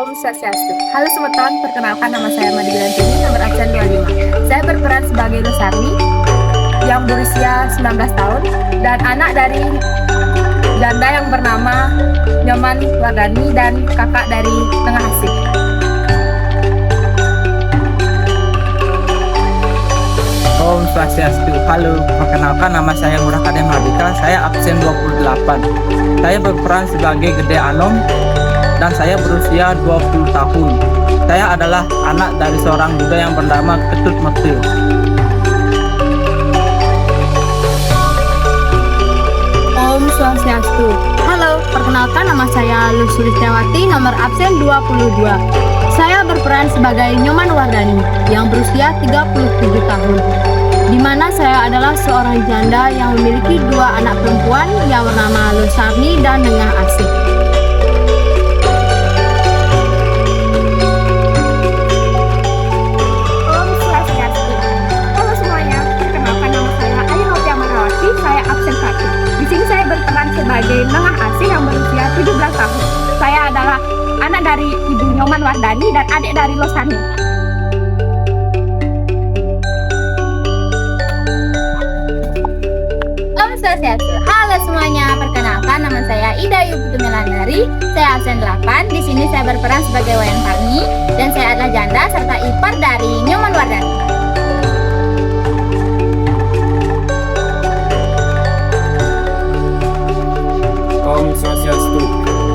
Om Swastiastu. Halo teman-teman, perkenalkan nama saya Madi Grantini, nomor absen 25. Saya berperan sebagai Lesarni yang berusia 19 tahun dan anak dari janda yang bernama Nyoman Wardani dan kakak dari Tengah Asih. Om Swastiastu. Halo, perkenalkan nama saya Ngurah Kaden Mardika, saya absen 28. Saya berperan sebagai Gede Anom dan saya berusia 20 tahun. Saya adalah anak dari seorang duda yang bernama Ketut Mekti. Om Swastiastu. Halo, perkenalkan nama saya Lusulistiawati, nomor absen 22. Saya berperan sebagai Nyoman Wardani yang berusia 37 tahun. Di mana saya adalah seorang janda yang memiliki dua anak perempuan yang bernama Lesarni dan Nengah Asih. Om Swastiastu. Halo semuanya, perkenalkan nama saya Ayu Novia Marawati, saya absen 1. Di sini saya berperan sebagai Nengah Asih yang berusia 17 tahun. Saya adalah anak dari Ibu Nyoman Wardani dan adik dari Lesarni. Om Swastiastu. Halo semuanya, perkenalkan nama saya Ida Yuputu Melandari, saya absen 8. Di sini saya berperan sebagai Wayan Parni dan saya adalah janda serta ipar dari Nyoman Wardani. Om Swastiastu.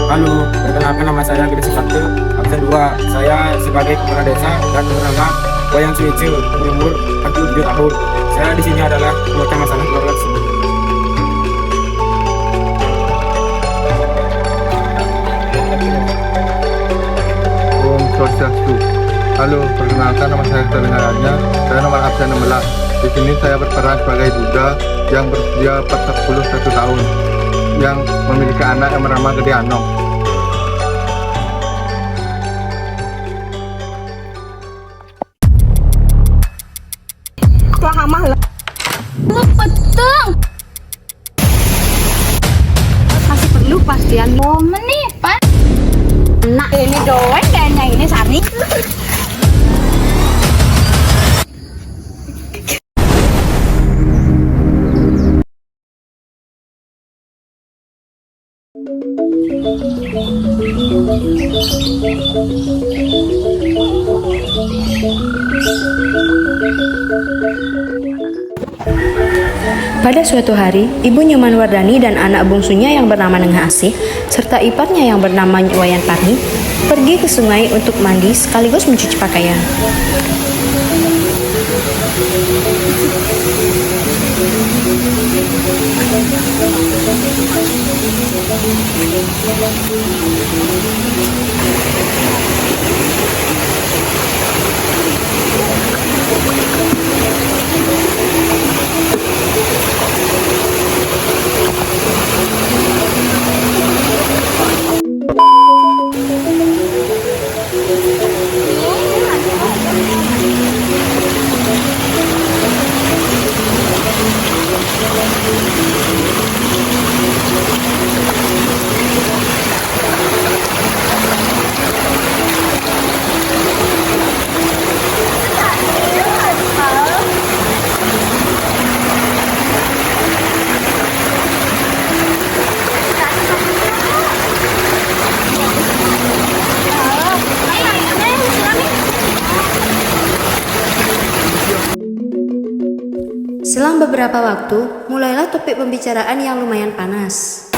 Halo, perkenalkan nama saya Gede Sukarto, absen 2. Saya sebagai kepala desa dan bernama Wayang Suicu, berumur 47 tahun. Saya di sini adalah pemecah masalah keluarga tersebut. Om Swastiastu. Halo, perkenalkan nama saya Kedengarannya. Saya nomor absen 16. Di sini saya berperan sebagai duda yang berusia 41 tahun yang memiliki anak yang bernama Gede Anom. Wah, hamah lah. Betul. Masih perlu pastian momen nih, Pak. Nah, ini doang kayaknya ini Sari. Pada suatu hari, Ibu Nyoman Wardani dan anak bungsunya yang bernama Nengah Asih, serta iparnya yang bernama Wayan Parni, pergi ke sungai untuk mandi sekaligus mencuci pakaian. Selang beberapa waktu, mulailah topik pembicaraan yang lumayan panas.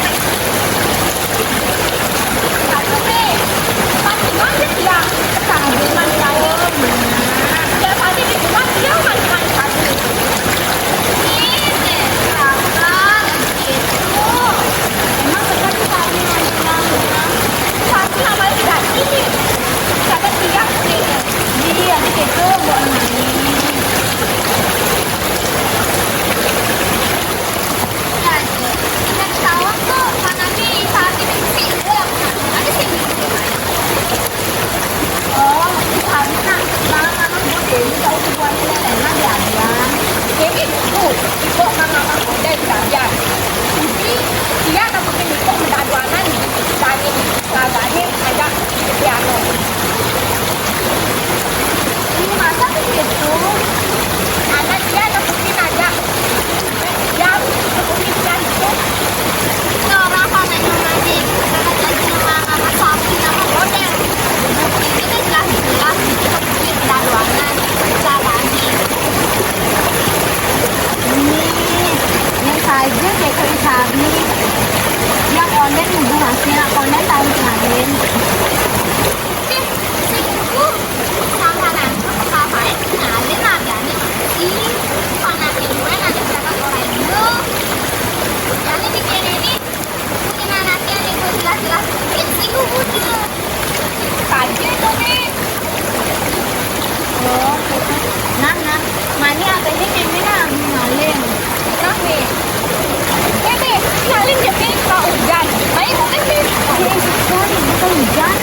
konden ibu hasil konden tahun kemarin. Oh, nah, mani abahnya meme nah ngalin. Kami. Meme, ngalin jadi kau hujan. Baik mungkin nih. Kau hujan.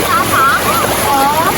Apa? Oh,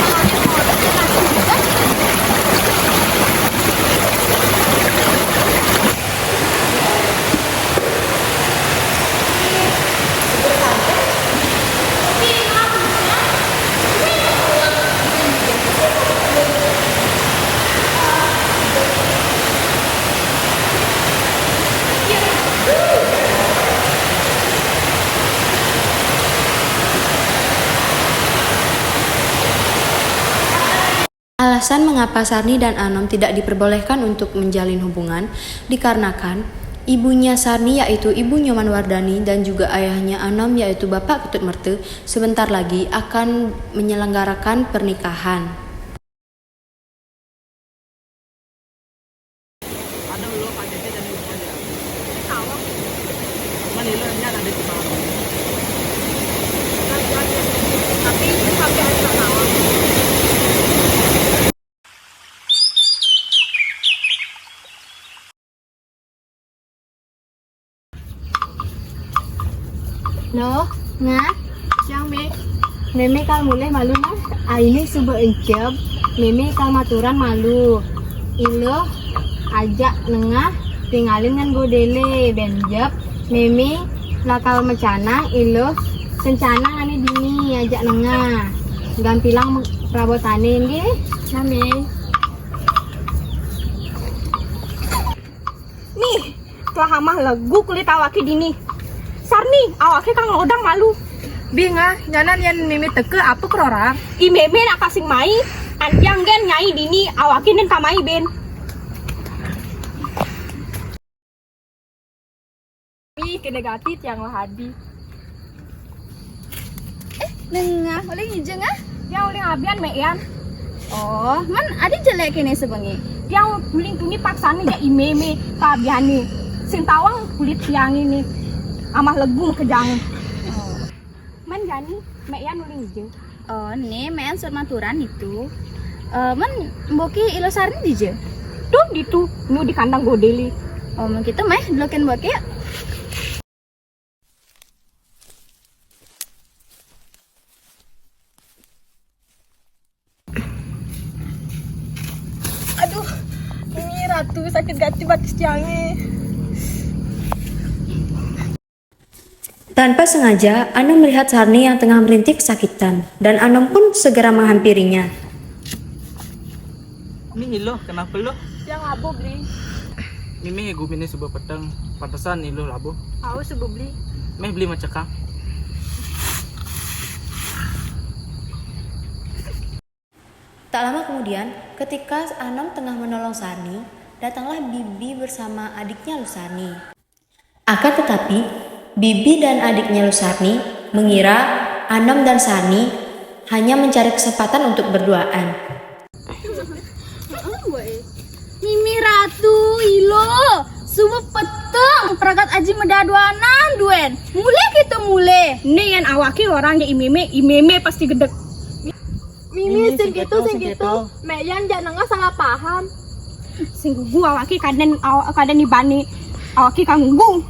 Alasan mengapa Sarni dan Anom tidak diperbolehkan untuk menjalin hubungan dikarenakan ibunya Sarni yaitu Ibu Nyoman Wardani dan juga ayahnya Anom yaitu Bapak Ketut Merte sebentar lagi akan menyelenggarakan pernikahan. Ada lo KJT dan hubungan dia. Tahu. Manilanya ada di Cimahi. Tapi sampai ada tahu. Loh, ngah, siang me. Meme kal mulai malu nah. Ini subuh encep. Meme kal maturan malu. Ilo ajak nengah tinggalin kan godele benjep. Meme lakal mencanang ilo sencanang ane dini ajak nengah. Gampilang perabotanin ge. Name. Nih, telah hamah lagu kulit awaki dini. Sarni, awaki kang lodang malu. Binga, nyanan yang meme teke apa kerorang? I meme nak kasing mai, antiang gen nyai dini awaki nen kamai ben. Mi negatif yang lahadi. Nengah, oleh ngijeng ah? Yang uling abian meyan, Oh, man ada jelek kene sebengi. yang uling tuni paksani ya i meme kabiani. Sing tawang kulit tiang ini. Amah legu kejang. Man jani meyan uling hijau. Oh, nih main maturan itu. Man mboki ilo Sarni dije. Tuh gitu, nu di kandang godeli. Oh, man kita mah blokin boki. Aduh, ini ratu sakit gati batis tiangi. Tanpa sengaja, Anom melihat Sarni yang tengah merintih kesakitan dan Anom pun segera menghampirinya. Ini ilo, kenapa lo? Yang labo beli. Mimi gue bini sebuah petang, pantesan ilo labo. Aku subuh beli. Meh beli macakang. Tak lama kemudian, ketika Anom tengah menolong Sarni, datanglah Bibi bersama adiknya Lusarni. Akan tetapi, Bibi dan adiknya Lusarni mengira Anom dan Sarni hanya mencari kesempatan untuk berduaan. Mimi ratu ilo. Subuh peteng peragat aji medaduanan duen. Mulai kita mulai. Nih yang awaki orang ya imeme pasti gedek. Mimi sing gitu. Meyan jangan nggak salah paham. Sing gua awaki kaden ibani awaki kanggung.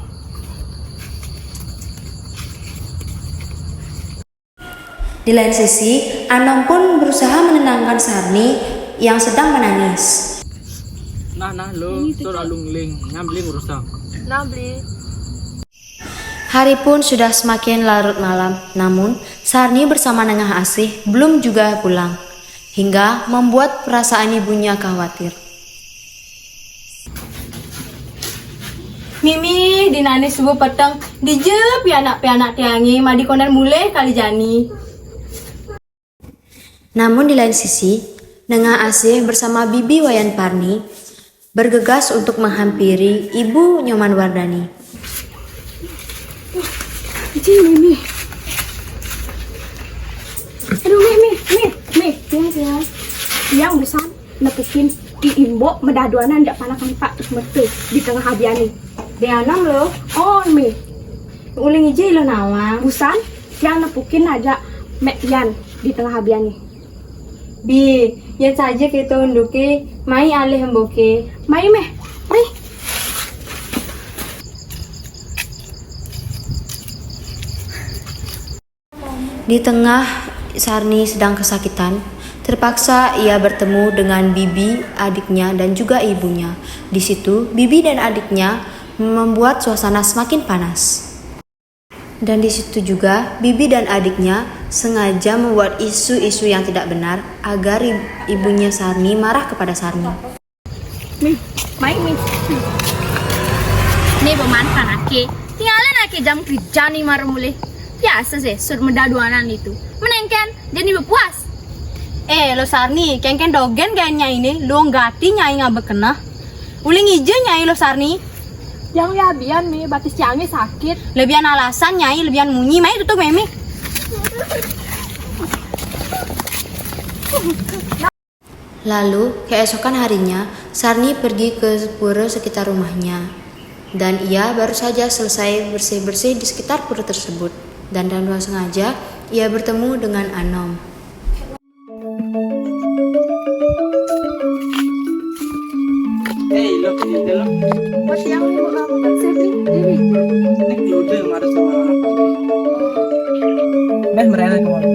Di lain sisi, Anom pun berusaha menenangkan Sarni yang sedang menangis. Nah lo, tuh alungling, nyambling urusan. Nah beli. Hari pun sudah semakin larut malam, namun Sarni bersama Nengah Asih belum juga pulang, hingga membuat perasaan ibunya khawatir. Mimi dinani subuh peteng dijep pianak tiangi madi konden mulai kali jani. Namun di lain sisi, Nengah Asih bersama Bibi Wayan Parni bergegas untuk menghampiri Ibu Nyoman Wardani. Ji, Mimi. Aduh, Mi. Yang bisa nepukin iimbo medaduanan ndak panakan Pak metu di tengah habiani. Dianam lo, Oh, Mi. uling ije lo nawang. Busan yang nepukin aja Meyan di tengah habiani. Bi, ya saja kita unduki, mai alih hemboke. Mai meh. Ri. Di tengah Sarni sedang kesakitan, terpaksa ia bertemu dengan Bibi, adiknya, dan juga ibunya. Di situ, Bibi dan adiknya membuat suasana semakin panas. Dan di situ juga, Bibi dan adiknya sengaja membuat isu-isu yang tidak benar agar ibunya Sarni marah kepada Sarni. Mi. Nih pemantan ake, tinggalan ake jam kerja nih mar mulai. Biasa sih, sur medaduanan itu. Menengken, jadi berpuas. Lo Sarni, kengken dogen kayaknya ini, lo nggati nyai ngabek kena. Uling ije nyai lo Sarni, Yang habian Mi, batis ciangi sakit. lebihan alasan nyai, lebihan munyi, mai tutup memi. Lalu, keesokan harinya, Sarni pergi ke pura sekitar rumahnya. Dan ia baru saja selesai bersih-bersih di sekitar pura tersebut. Dan tanpa sengaja, ia bertemu dengan Anom. Lo, ini lo. Buat yang Mi buat kamu kan saya ini. Ini udah marah sama anak. Meh mereka kemana?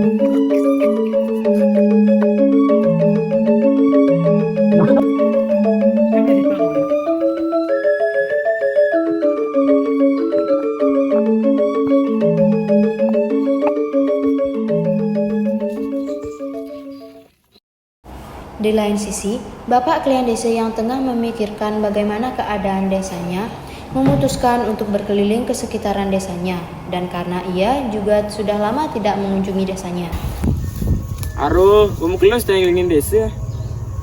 Di lain sisi, Bapak Klien Desa yang tengah memikirkan bagaimana keadaan desanya memutuskan untuk berkeliling ke sekitaran desanya, dan karena ia juga sudah lama tidak mengunjungi desanya. Aduh, kamu kelas tanya ingin desa.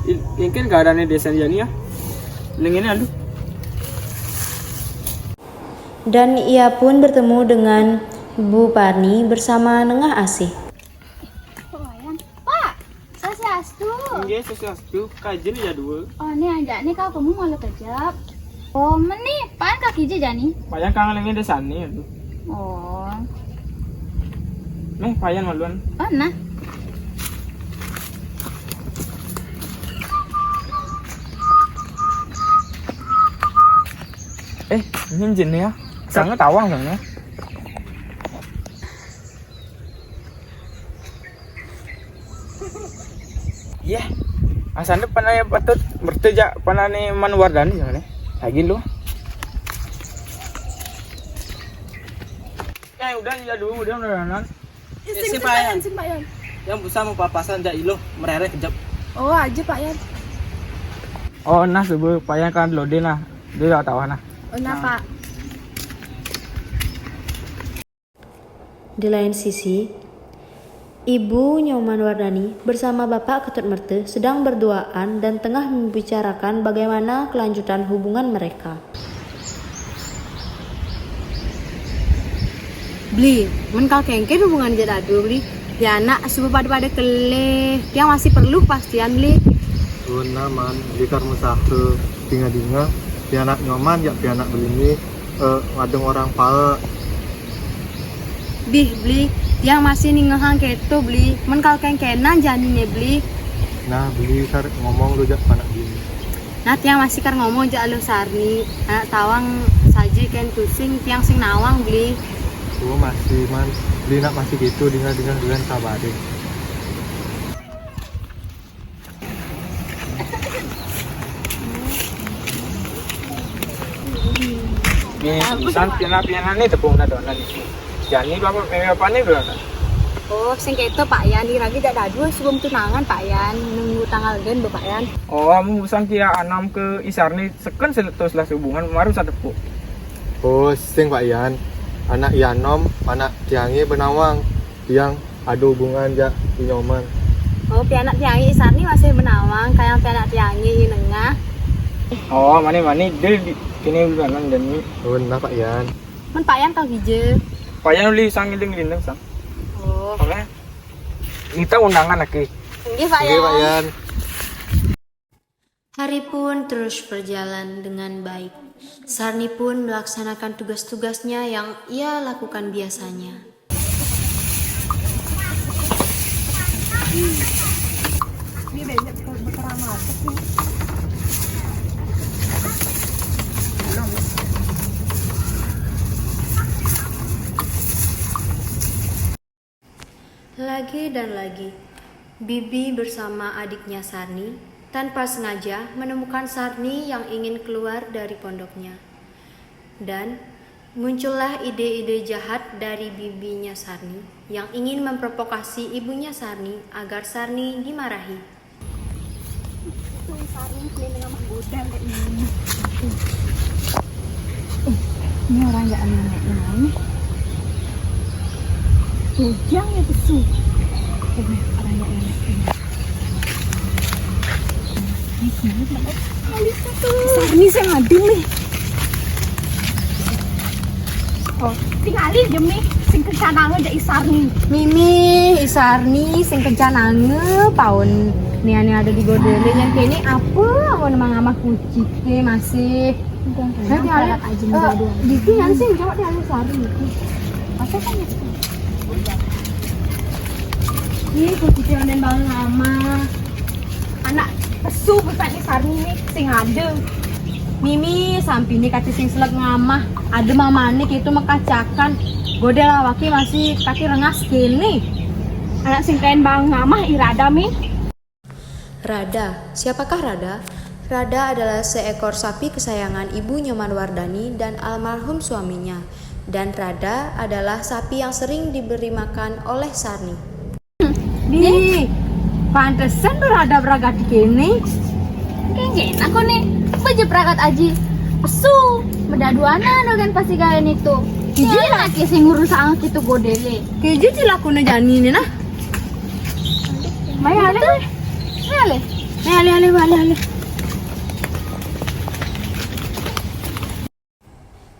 Ini kan keadaannya desa jadi ya. Ingin aduh. Dan ia pun bertemu dengan Bu Parni bersama Nengah Asih. Pak, sasiastu. Iya, sesuatu kajian ya dua. Oh, nih aja nih kau kamu malu kejap. Oh, meni, pan kaki je jani. Payang kangen ingin desa nih aduh. Oh, Meh payang maluan. oh nah. Ini jin ya. Sangat tawang sangat. Iya. Asan depan aja patut bertejak panane Man Wardani jangan lagi lu. Udah ya dulu udah nan. Si Payan, Pak Yan. yang bisa mau papasan jak ilo merere kejap. Oh, aja Pak Yan. Oh nah sebu payang kan lo dia nah. Dia tahu nah. Oh, nah Pak. Di lain sisi, Ibu Nyoman Wardani bersama Bapak Ketut Merte sedang berduaan dan tengah membicarakan bagaimana kelanjutan hubungan mereka. Beli, men kal kengken hubungan jadi adu beli. Ya anak subuh pada keleh, dia masih perlu kepastian beli. Guna man, jika musafir dinga-dinga, pianak nyoman ya pianak belini, ngadeng orang pal. Beli, yang masih ningehang keto beli. Men kal kengkenan janinya beli. Nah, beli kar ngomong lu jak panak gini. Nah, tiang masih kar ngomong jak lu Sarni. Anak tawang saji ken tusing tiang sing nawang beli. Gua masih man, beli nak masih gitu dinga-dinga dengan kabarin. San piana nih tepung na doon nih. Jadi apa nih belum? Oh, sing keto Pak Yan, diragi jak dadu sebelum tunangan Pak Yan. Nunggu tanggal gen Bapak Yan. Oh, kamu busan kia anam ke Isar nih seken seletus lah hubungan baru satu tepuk. Oh, sing Pak Yan, anak Yanom, anak Tiangi Benawang, yang ada hubungan jak nyoman. Oh, pianak tiangi Sarni masih benawang, kayak pianak tiangi nengah. Oh, mani dia kini bulanan dan ni. Oh, nah Pak Yan. Men Pak Yan tau hije. Payah nuli sang lindeng sang. Oh, Oke. Kita undangan lagi. nggih Pak Oke Yan. Pak Yan. Hari pun terus berjalan dengan baik. Sarni pun melaksanakan tugas-tugasnya yang ia lakukan biasanya. Lagi dan lagi, Bibi bersama adiknya Sarni tanpa sengaja menemukan Sarni yang ingin keluar dari pondoknya. Dan muncullah ide-ide jahat dari bibinya Sarni yang ingin memprovokasi ibunya Sarni agar Sarni dimarahi. Ini orang nggak aneh-aneh. Tujang ya besu. Orang nggak aneh-aneh. Ini saya ngadil nih. Oh, tinggalin demi sing kencanange jadi Sarni. Mimi Isarni sing kencanange paun niane ada di godele yang kene apa aku nemang amah kucike masih. Nanti ada aja Diki yang sih jawab dia Sarni itu. Apa kan itu? Ini kucike onen bang lama. Anak besu besar Sarni nih sing ada. Mimi sampai ini kaki sing selek ngamah ada mamane itu mekacakan godel awaki masih kaki rengas kene. Anak sing kain bang ngamah irada mi. Rada, siapakah Rada? Rada adalah seekor sapi kesayangan ibu Nyoman Wardani dan almarhum suaminya. Dan Rada adalah sapi yang sering diberi makan oleh Sarni. Di pantesan tuh rada beragat kene. Kayaknya aku nih baju perakat aji pesu medaduanan kan pasti kalian itu. Jadi laki sing ngurus angk itu godele. Keju cilakune jani ini nah. Maya ale. Ale. Ale.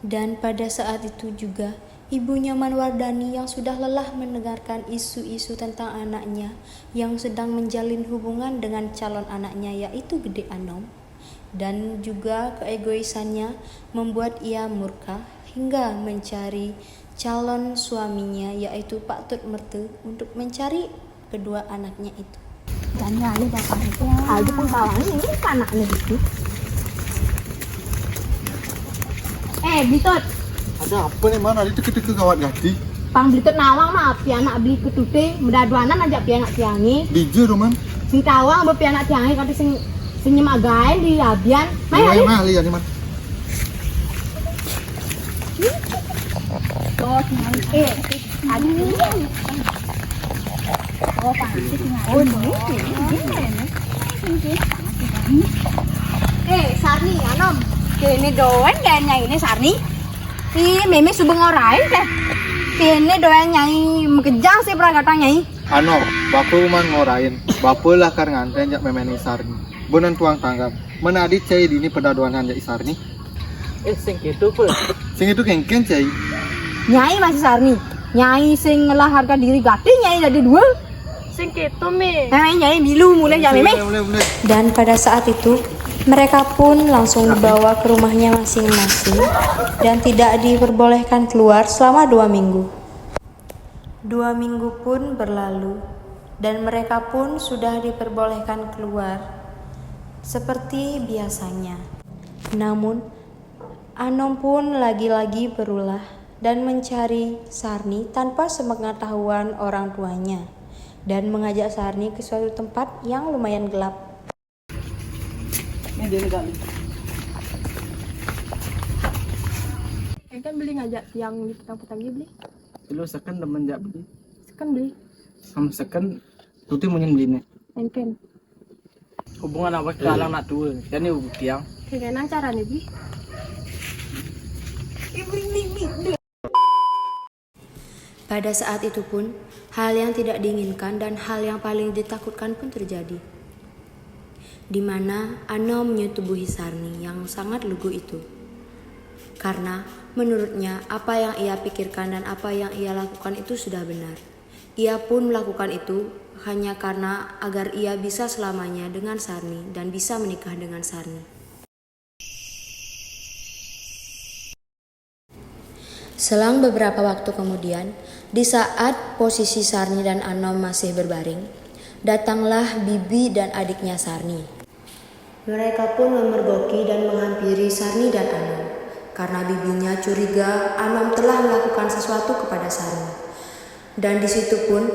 Dan pada saat itu juga, ibu Nyoman Wardani yang sudah lelah mendengarkan isu-isu tentang anaknya yang sedang menjalin hubungan dengan calon anaknya yaitu Gede Anom, dan juga keegoisannya membuat ia murka hingga mencari calon suaminya yaitu Pak Tut Mertu untuk mencari kedua anaknya itu. Dan ale bapak itu. Ada pengkawan ini anaknya gitu. Bitut, Ada apa nih mana? Itu kita kawat gati. pang Bitut nawang mah api anak beli ketute, medaduanan aja pi anak tiangi. Dije Roman. Sing tawang be pi anak tiangi kate sing nyemagain di labian. Maya ali. Mali ya nih man. Oh, tinggal ada ini. Oh, pasti tinggal. Oh, ini. Sarni, Anom. Kene doan dan nyai ini Sarni. Meme subeng orain teh. Kene doan nyai mekejang sih peragatan nyai. Ano, bapu man ngorain. Bapu lah kar nganten jak memeni Sarni. Bonan tuang tanggap. Mana adit cai dini pedaduanan jak Sarni. Sing gitu pun. Sing itu kengken cai. Nyai masih Sarni. Nyai sing ngelah harga diri gati nyai jadi dua. Sing gitu mi. Nyai bilu mulai jam meme. Boleh. Dan pada saat itu, mereka pun langsung dibawa ke rumahnya masing-masing dan tidak diperbolehkan keluar selama 2 minggu. 2 minggu pun berlalu dan mereka pun sudah diperbolehkan keluar seperti biasanya. Namun, Anom pun lagi-lagi berulah dan mencari Sarni tanpa sepengetahuan orang tuanya dan mengajak Sarni ke suatu tempat yang lumayan gelap. Ini dia kali. Kan beli ngajak yang di petang-petang beli. Dulu second temen jak beli. Sekan beli. Sama second tuti munyin beli nih. Engken. Hubungan apa kalang nak tua. Jadi tiang. Kayaknya cara nih bi. Pada saat itu pun, hal yang tidak diinginkan dan hal yang paling ditakutkan pun terjadi. di mana Anom menyetubuhi Sarni yang sangat lugu itu. Karena menurutnya apa yang ia pikirkan dan apa yang ia lakukan itu sudah benar. Ia pun melakukan itu hanya karena agar ia bisa selamanya dengan Sarni dan bisa menikah dengan Sarni. Selang beberapa waktu kemudian, di saat posisi Sarni dan Anom masih berbaring, datanglah bibi dan adiknya Sarni. Mereka pun memergoki dan menghampiri Sarni dan Anom, karena bibinya curiga Anom telah melakukan sesuatu kepada Sarni. Dan di situ pun,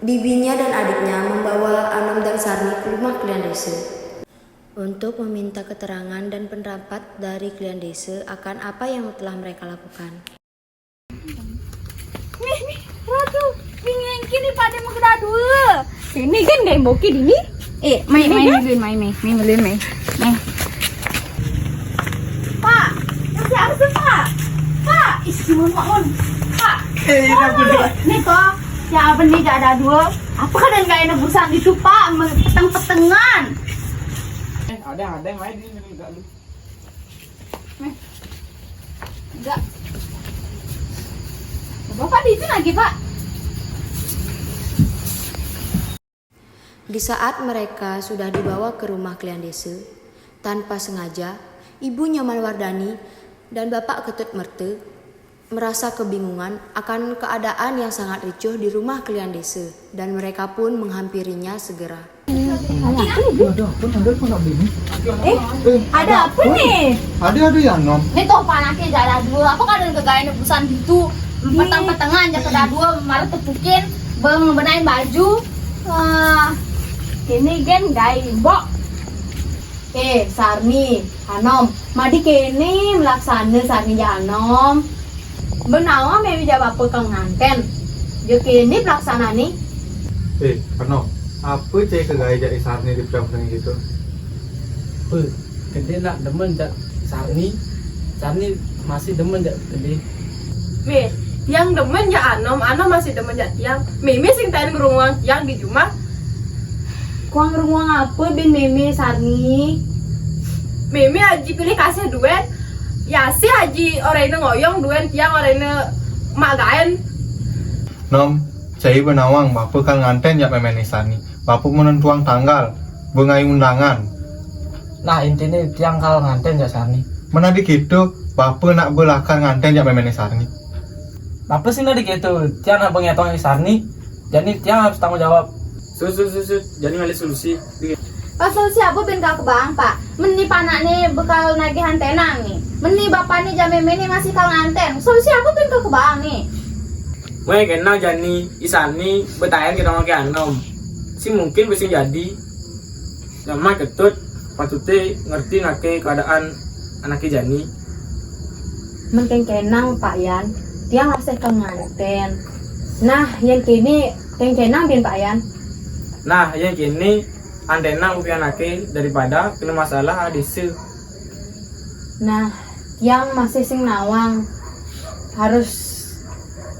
bibinya dan adiknya membawa Anom dan Sarni ke rumah klien desa untuk meminta keterangan dan pendapat dari klien desa akan apa yang telah mereka lakukan. Nih, ratu, pingin kini pada mau kedah dulu. Sini kan gak boki dini. Main ulun. Pak, masih harus Pak. Pak, istimewa mon. Pak. Nih toh, siapa nih gak ada dua? Apa kalian gak enak busan itu Pak, peteng-petengan. Ada yang main ini enggak lu. Enggak. Bapak di sini lagi, Pak. Di saat mereka sudah dibawa ke rumah klien desa, tanpa sengaja, Ibu Nyoman Wardani dan Bapak Ketut Merte merasa kebingungan akan keadaan yang sangat ricuh di rumah klien desa dan mereka pun menghampirinya segera. Ada apa nih? Ada ya Nom. Nih toh panaknya gak ada dua. Apa kadang kegayan busan gitu. Petang-petangan aja ada dua malah tepukin, benahin baju. Ini gen gay mbok. Sarni, Anom, madi kene melaksana Sarni ja Anom. Benawa mewi ja bapa kang nganten. Jo kene pelaksana nih. Anom, apa cek kegaya jadi Sarni di perang gitu? Gede nak demen jak Sarni masih demen jak gede. Tiang demen ya Anom masih demen ya tiang. Mimi sing taen ngrunguang tiang di rumah. Kuang ruang apa bin meme Sarni? Mimi aji pilih kasih duit. Ya sih aji orangnya ngoyong duit tiang orangnya mak gaen. Nom, saya benawang bapak kan nganten ya memeni Sarni. Bapak menentuang tanggal, bengai undangan. Nah intinya tiang kalau nganten jak Sarni. Mana di gitu, bapak nak belakang nganten ya memeni Sarni. Apa sih tadi gitu? Tiang nak pengetong Sarni, jadi tiang harus tanggung jawab. Sus. Jadi ngalih solusi. Pasal siapa ben kak bang Pak? Meni panaknya bekal nagihan tenang nih. Meni bapak nih jame meni masih kal nganten. Solusi apa ben kak bang nih? Gue kenal Jani, Isani, betayan kita mau ke Anom. Si mungkin bisa jadi. Sama Ketut, patutnya ngerti ngake keadaan anaknya Jani. Mengkengkenang Pak Yan, tiang harus kang nganten. Nah, yang kini kengkenang bin Pak Yan. Nah, yang kini antena upian anaknya daripada kena masalah adisu. Nah, yang masih sing nawang harus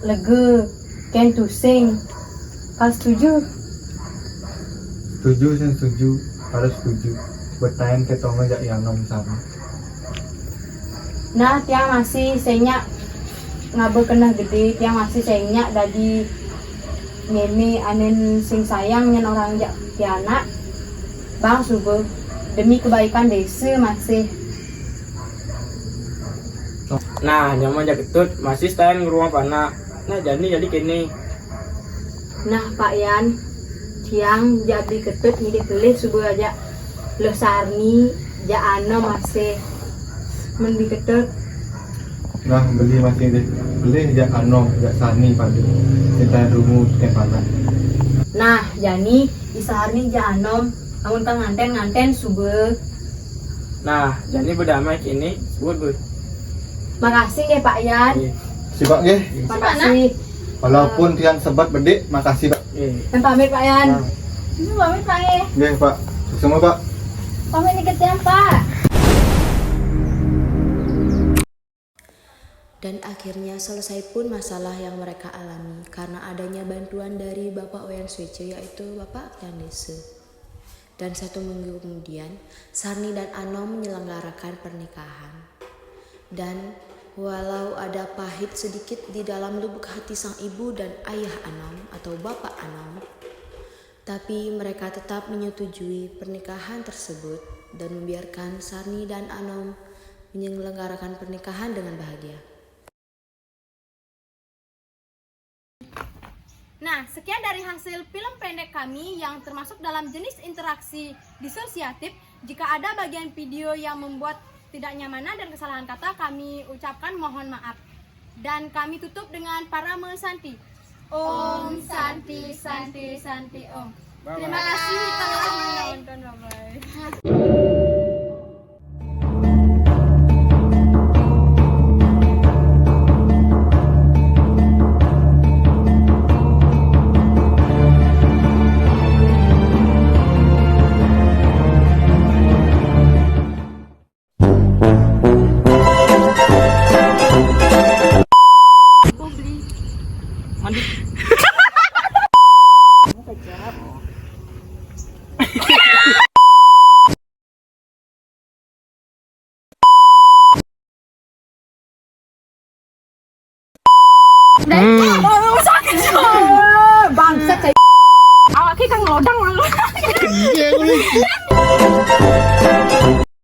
lege ken tusing. Kau setuju? Setuju, harus setuju. Bertahan ke tonga jak yang Nom Sarni. Nah, tiang masih senyak ngabe kena gede, tiang masih senyak dari meme anen sing sayang nyen orang jak tianak. Bang subuh demi kebaikan desa masih. Nah, nyaman jak Ketut masih stand ngeruang pana. Nah, jadi kini. Nah, Pak Yan, tiang jadi Ketut jadi pilih subuh aja. Lo Sarni, ja Ano masih mendi Ketut. Nah, beli masih deh. Beli jak Anom, jak Sarni pada. Kita rumus ke panah. Nah, Jani, Isarni ja Anom, amun kang nganten subuh. Nah, jadi berdamai kini, bud. Makasih ya Pak Yan. Sibak ya. Makasih. Walaupun tiang sebat bedek, makasih Pak. Dan pamit Pak Yan. Nah. Ini pamit Pak ya. Oke Pak, semua Pak. Pamit dikit ya Pak. Dan akhirnya selesai pun masalah yang mereka alami karena adanya bantuan dari Bapak Oyan Swece yaitu Bapak Klien Desa. Dan 1 minggu kemudian, Sarni dan Anom menyelenggarakan pernikahan. Dan walau ada pahit sedikit di dalam lubuk hati sang ibu dan ayah Anom atau bapak Anom, tapi mereka tetap menyetujui pernikahan tersebut dan membiarkan Sarni dan Anom menyelenggarakan pernikahan dengan bahagia. Nah, sekian dari hasil film pendek kami yang termasuk dalam jenis interaksi disosiatif. Jika ada bagian video yang membuat tidak nyamanan dan kesalahan kata, kami ucapkan mohon maaf. Dan kami tutup dengan Parame Santi. Om Santi Santi Santi Om. Terima kasih telah menonton. Bye-bye. Bangsat, awak ki kang lodang.